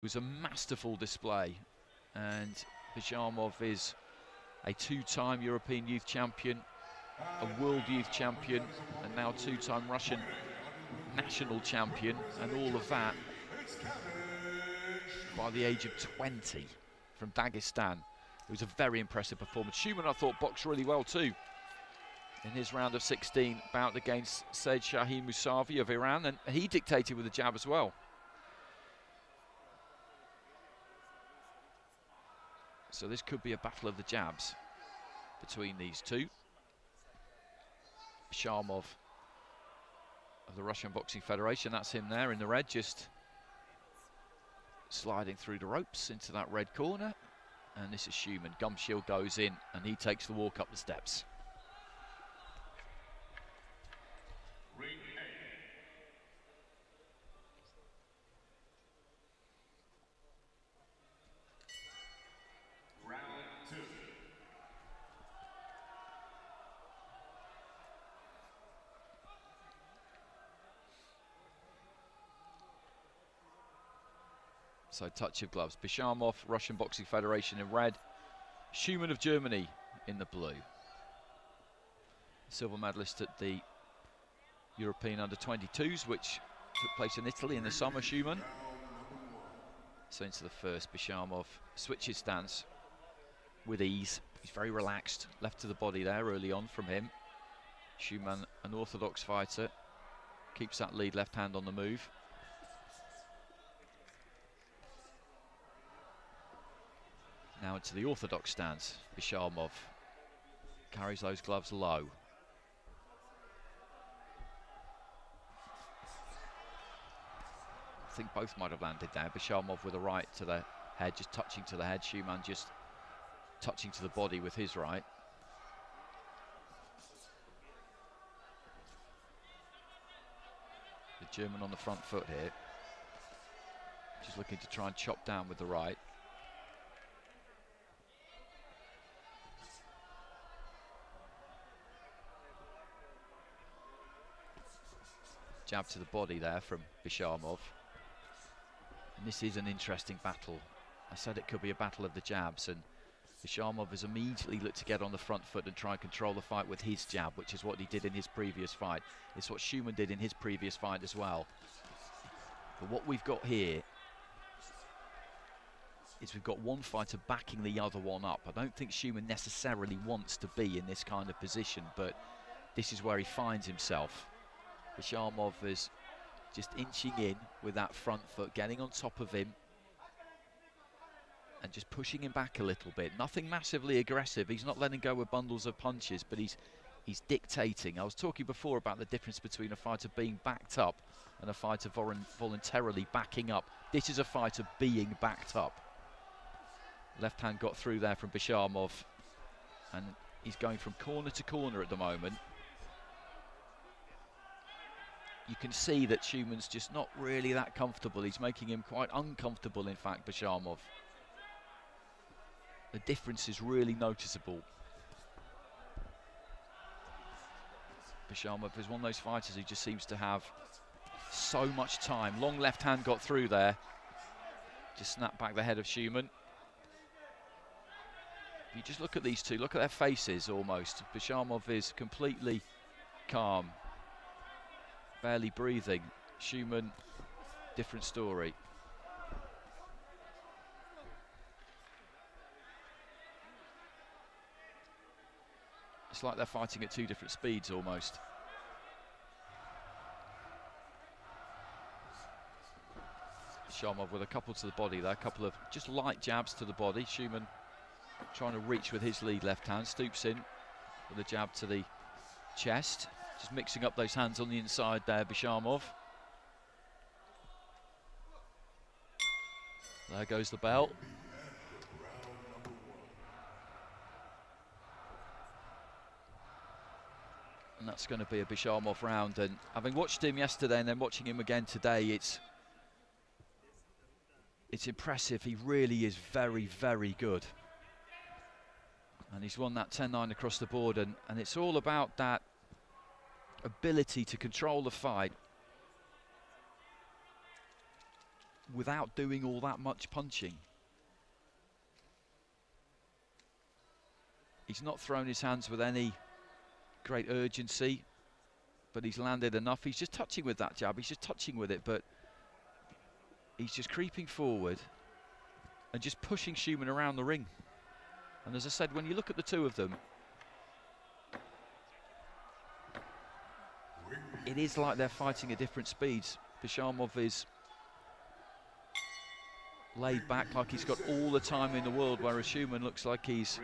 It was a masterful display, and BIZHAMOV is a two-time European youth champion, a world youth champion, and now two-time Russian national champion, and all of that by the age of 20 from Dagestan. It was a very impressive performance. SCHUMANN, I thought, boxed really well too in his round of 16 bout against Said Shaheen Musavi of Iran, and he dictated with a jab as well. So this could be a battle of the jabs between these two. BIZHAMOV of the Russian Boxing Federation, that's him there in the red, just sliding through the ropes into that red corner. And this is SCHUMANN. Gum shield goes in and he takes the walk up the steps. So touch of gloves. BIZHAMOV, Russian Boxing Federation in red. SCHUMANN of Germany in the blue. Silver medalist at the European Under-22s, which took place in Italy in the summer, SCHUMANN. So into the first, BIZHAMOV switches stance with ease. He's very relaxed, left to the body there early on from him. SCHUMANN, an orthodox fighter, keeps that lead left hand on the move. Now into the orthodox stance. BIZHAMOV carries those gloves low. I think both might have landed there. BIZHAMOV with a right to the head, just touching to the head. SCHUMANN just touching to the body with his right. The German on the front foot here. Just looking to try and chop down with the right. Jab to the body there from BIZHAMOV. And this is an interesting battle. I said it could be a battle of the jabs, and BIZHAMOV has immediately looked to get on the front foot and try and control the fight with his jab, which is what he did in his previous fight. It's what SCHUMANN did in his previous fight as well. But what we've got here is we've got one fighter backing the other one up. I don't think SCHUMANN necessarily wants to be in this kind of position, but this is where he finds himself. BIZHAMOV is just inching in with that front foot, getting on top of him and just pushing him back a little bit. Nothing massively aggressive. He's not letting go with bundles of punches, but he's dictating. I was talking before about the difference between a fighter being backed up and a fighter voluntarily backing up. This is a fighter being backed up. Left hand got through there from BIZHAMOV, and he's going from corner to corner at the moment. You can see that SCHUMANN's just not really that comfortable. He's making him quite uncomfortable, in fact, BIZHAMOV. The difference is really noticeable. BIZHAMOV is one of those fighters who just seems to have so much time. Long left hand got through there. Just snapped back the head of SCHUMANN. If you just look at these two, look at their faces almost. BIZHAMOV is completely calm, barely breathing. SCHUMANN, different story. It's like they're fighting at two different speeds almost. BIZHAMOV with a couple to the body there, a couple of just light jabs to the body. SCHUMANN trying to reach with his lead left hand, stoops in with a jab to the chest. Just mixing up those hands on the inside there, BIZHAMOV. There goes the bell. And that's going to be a BIZHAMOV round. And having watched him yesterday and then watching him again today, it's impressive. He really is very, very good. And he's won that 10-9 across the board. And it's all about that ability to control the fight without doing all that much punching. He's not thrown his hands with any great urgency, but he's landed enough. He's just touching with that jab, he's just touching with it, but he's just creeping forward and just pushing Schumann around the ring. And as I said, when you look at the two of them, it is like they're fighting at different speeds. BIZHAMOV is laid back, like he's got all the time in the world, whereas Schumann looks like he's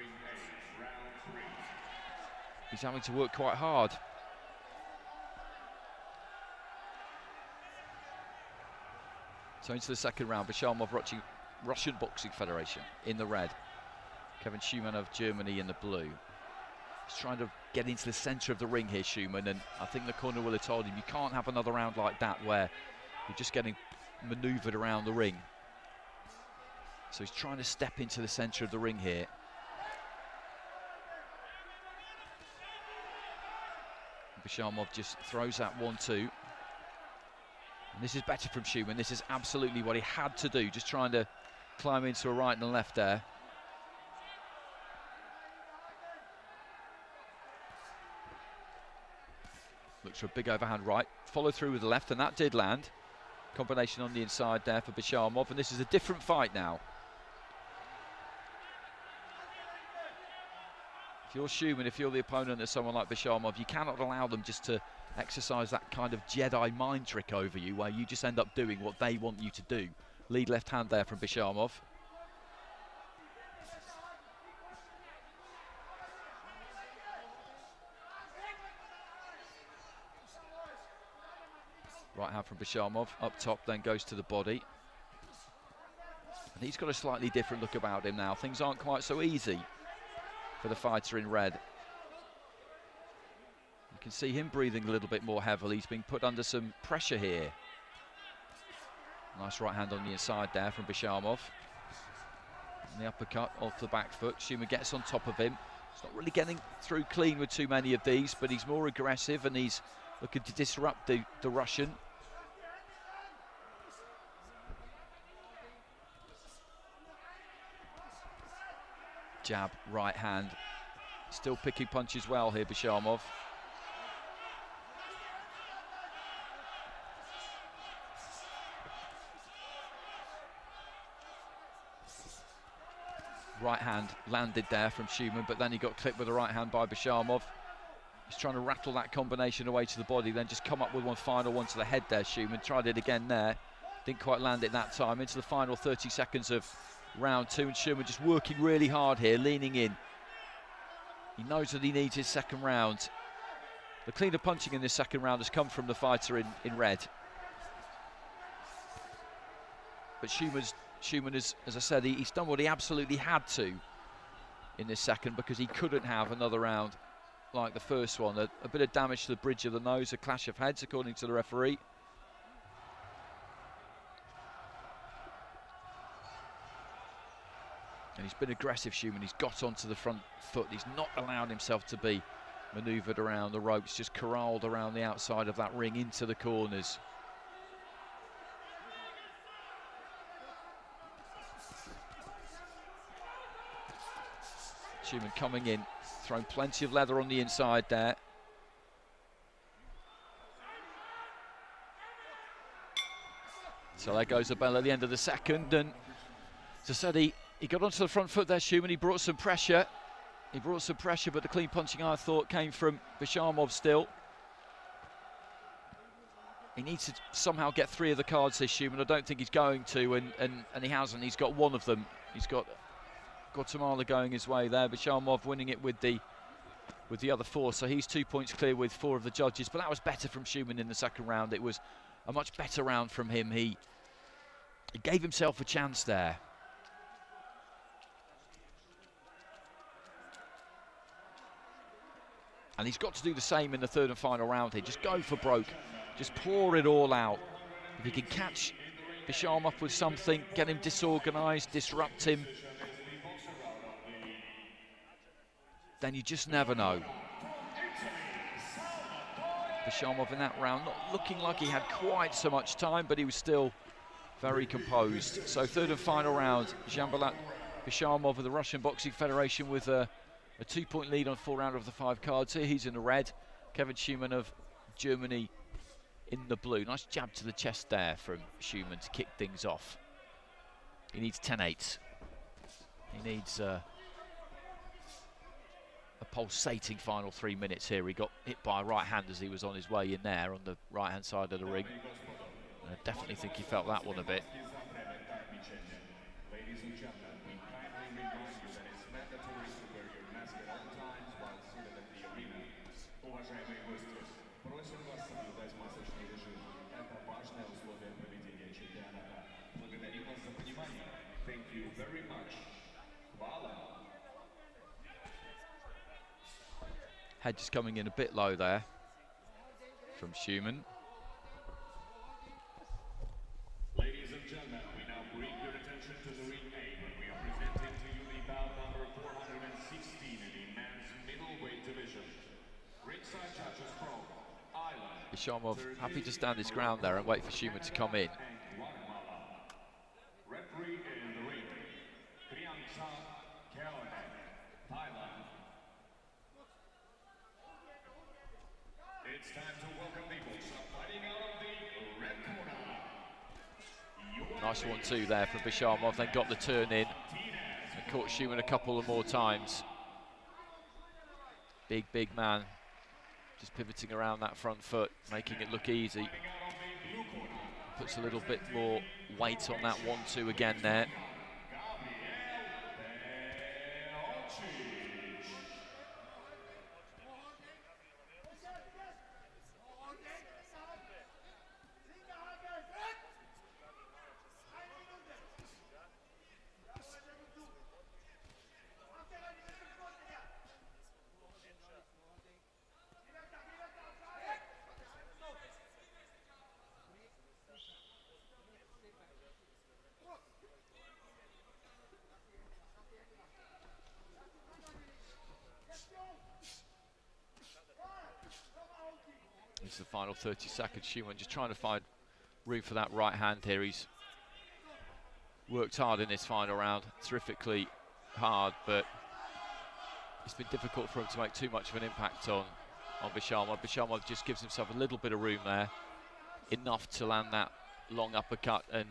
having to work quite hard. So into the second round, BIZHAMOV Russian Boxing Federation in the red. Kevin Schumann of Germany in the blue. He's trying to get into the centre of the ring here, Schumann, and I think the corner will have told him you can't have another round like that where you're just getting manoeuvred around the ring. So he's trying to step into the centre of the ring here. BIZHAMOV just throws that 1-2. And this is better from Schumann. This is absolutely what he had to do, just trying to climb into a right and a left there. Looks for a big overhand right, follow through with the left, and that did land. Combination on the inside there for BIZHAMOV, and this is a different fight now. If you're Schumann, if you're the opponent of someone like BIZHAMOV, you cannot allow them just to exercise that kind of Jedi mind trick over you, where you just end up doing what they want you to do. Lead left hand there from BIZHAMOV. Right hand from BIZHAMOV, up top, then goes to the body. And he's got a slightly different look about him now. Things aren't quite so easy for the fighter in red. You can see him breathing a little bit more heavily. He's been put under some pressure here. Nice right hand on the inside there from BIZHAMOV. And the uppercut off the back foot. Schumann gets on top of him. He's not really getting through clean with too many of these, but he's more aggressive and he's looking to disrupt the Russian. Jab, right hand. Still picking punches well here, BIZHAMOV. Right hand landed there from Schumann, but then he got clipped with the right hand by BIZHAMOV. He's trying to rattle that combination away to the body, then just come up with one final one to the head there, Schumann. Tried it again there. Didn't quite land it that time. Into the final 30 seconds of round two, and Schumann just working really hard here, leaning in. He knows that he needs his second round. The cleaner punching in this second round has come from the fighter in red. But Schumann is, as I said, he's done what he absolutely had to in this second, because he couldn't have another round like the first one. A bit of damage to the bridge of the nose, a clash of heads according to the referee. And he's been aggressive, Schumann. He's got onto the front foot. He's not allowed himself to be manoeuvred around the ropes, just corralled around the outside of that ring into the corners. Schumann coming in, throwing plenty of leather on the inside there. So there goes the bell at the end of the second, and as I said, he got onto the front foot there, Schumann. He brought some pressure. But the clean punching, I thought, came from BIZHAMOV still. He needs to somehow get 3 of the cards, says Schumann. I don't think he's going to, and he hasn't. He's got 1 of them. He's got Guatemala going his way there. BIZHAMOV winning it with the other 4, so he's 2 points clear with 4 of the judges. But that was better from Schumann in the second round. It was a much better round from him. He gave himself a chance there. And he's got to do the same in the third and final round here. Just go for broke. Just pour it all out. If he can catch BIZHAMOV with something, get him disorganised, disrupt him, then you just never know. BIZHAMOV in that round, not looking like he had quite so much time, but he was still very composed. So third and final round, Dzhambulat BIZHAMOV of the Russian Boxing Federation with a 2-point lead on full round of the 5 cards here. He's in the red. Kevin SCHUMANN of Germany in the blue. Nice jab to the chest there from SCHUMANN to kick things off. He needs 10-8. He needs a pulsating final 3 minutes here. He got hit by a right hand as he was on his way in there on the right hand side of the ring. And I definitely think he felt that one a bit. Ladies and gentlemen, we kindly remind you that it's mandatory to wear your mask at all times while seated at the arena. Уважаемые гости, просим вас соблюдать масочный режим. Это важное условие проведения чемпионата. Благодарим вас за внимание. Thank you very much. Hvala. Head just coming in a bit low there from SCHUMANN. Ladies and gentlemen, we now bring your attention to the ring A, when we are presenting to you the bout number 416 in the men's middleweight division. Ringside judges from Ireland. BIZHAMOV happy to stand his ground there and wait for SCHUMANN to come in. Referee in the ring, Thailand. It's time to welcome the boxer fighting out of the red corner. Nice 1-2 there from BIZHAMOV, then got the turn in and caught SCHUMANN a couple of more times. Big man, just pivoting around that front foot, making it look easy. Puts a little bit more weight on that 1-2 again there. It's the final 30 seconds. SCHUMANN just trying to find room for that right hand here. He's worked hard in this final round, terrifically hard, but it's been difficult for him to make too much of an impact on BIZHAMOV. BIZHAMOV just gives himself a little bit of room there, enough to land that long uppercut, and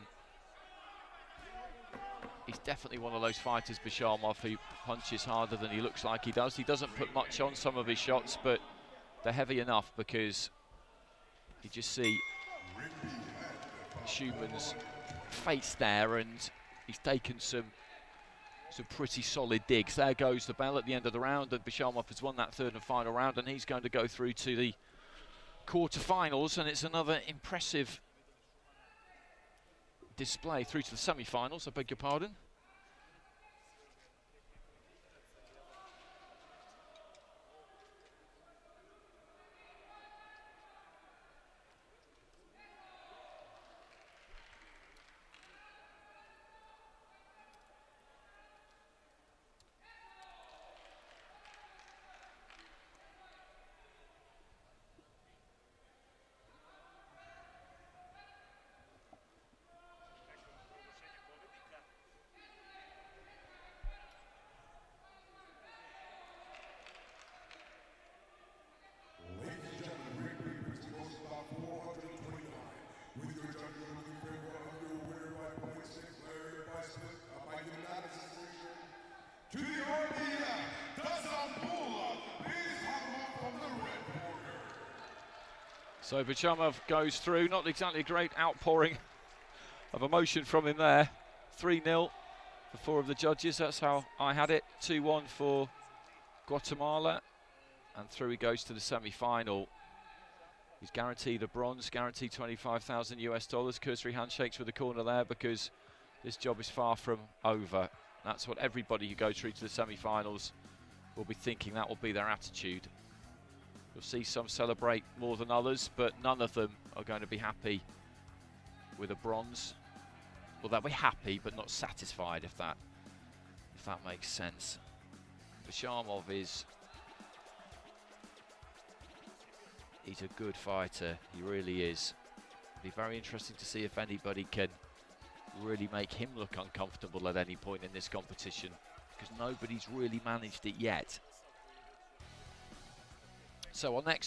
he's definitely one of those fighters, BIZHAMOV, who punches harder than he looks like he does. He doesn't put much on some of his shots, but they're heavy enough because you just see SCHUMANN's face there, and he's taken some pretty solid digs. There goes the bell at the end of the round, and BIZHAMOV has won that third and final round, and he's going to go through to the quarterfinals, and it's another impressive display through to the semi-finals, I beg your pardon. To the RBF, Dzhambulat, BIZHAMOV from the red corner. So BIZHAMOV goes through, not exactly a great outpouring of emotion from him there. 3-0 for 4 of the judges, that's how I had it. 2-1 for Guatemala, and through he goes to the semi-final. He's guaranteed a bronze, guaranteed 25,000 US dollars. Cursory handshakes with the corner there because this job is far from over. That's what everybody who goes through to the semi-finals will be thinking. That will be their attitude. You'll see some celebrate more than others, but none of them are going to be happy with a bronze. Well, they'll be happy, but not satisfied, if that makes sense. BIZHAMOV he's a good fighter. He really is. It'll be very interesting to see if anybody can really make him look uncomfortable at any point in this competition, because nobody's really managed it yet. So our next